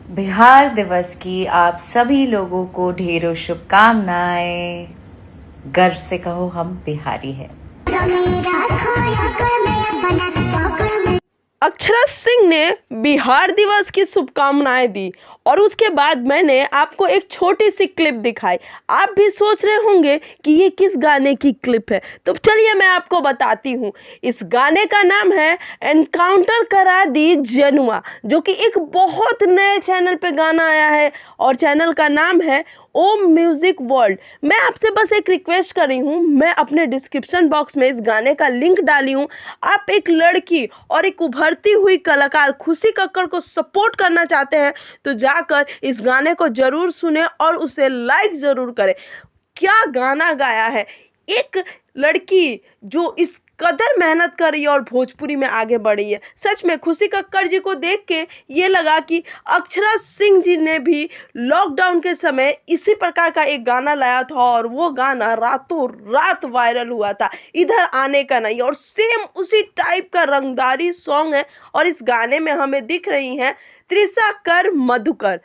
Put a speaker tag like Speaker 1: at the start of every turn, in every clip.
Speaker 1: बिहार दिवस की आप सभी लोगों को ढेरों शुभकामनाएं। गर्व से कहो हम बिहारी हैं।
Speaker 2: अक्षरा सिंह ने बिहार दिवस की शुभकामनाएं दी और उसके बाद मैंने आपको एक छोटी सी क्लिप दिखाई। आप भी सोच रहे होंगे कि ये किस गाने की क्लिप है, तो चलिए मैं आपको बताती हूँ। इस गाने का नाम है एनकाउंटर करा दी जनुआ, जो कि एक बहुत नए चैनल पे गाना आया है और चैनल का नाम है ओम म्यूजिक वर्ल्ड। मैं आपसे बस एक रिक्वेस्ट कर रही हूँ, मैं अपने डिस्क्रिप्शन बॉक्स में इस गाने का लिंक डाली हूँ। आप एक लड़की और एक उभरती हुई कलाकार खुशी कक्कड़ को सपोर्ट करना चाहते हैं तो जाकर इस गाने को जरूर सुने और उसे लाइक जरूर करें। क्या गाना गाया है! एक लड़की जो इस कदर मेहनत कर रही है और भोजपुरी में आगे बढ़ रही है। सच में खुशी कक्कड़ जी को देख के ये लगा कि अक्षरा सिंह जी ने भी लॉकडाउन के समय इसी प्रकार का एक गाना लाया था और वो गाना रातों रात वायरल हुआ था, इधर आने का नहीं। और सेम उसी टाइप का रंगदारी सॉन्ग है और इस गाने में हमें दिख रही हैं त्रिशा कर मधुकर,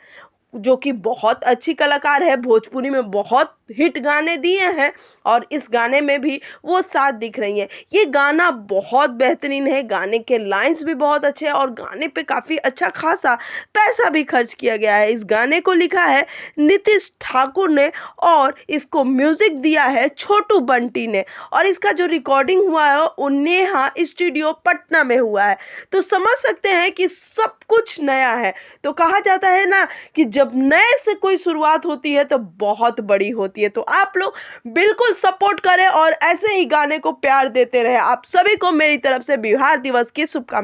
Speaker 2: जो कि बहुत अच्छी कलाकार है, भोजपुरी में बहुत हिट गाने दिए हैं और इस गाने में भी वो साथ दिख रही हैं। ये गाना बहुत बेहतरीन है, गाने के लाइंस भी बहुत अच्छे हैं और गाने पे काफ़ी अच्छा खासा पैसा भी खर्च किया गया है। इस गाने को लिखा है नीतीश ठाकुर ने और इसको म्यूज़िक दिया है छोटू बंटी ने और इसका जो रिकॉर्डिंग हुआ है वो नेहा स्टूडियो पटना में हुआ है। तो समझ सकते हैं कि सब कुछ नया है। तो कहा जाता है ना कि जब नए से कोई शुरुआत होती है तो बहुत बड़ी होती है। तो आप लोग बिल्कुल सपोर्ट करें और ऐसे ही गाने को प्यार देते रहे। आप सभी को मेरी तरफ से बिहार दिवस की शुभकामनाएं।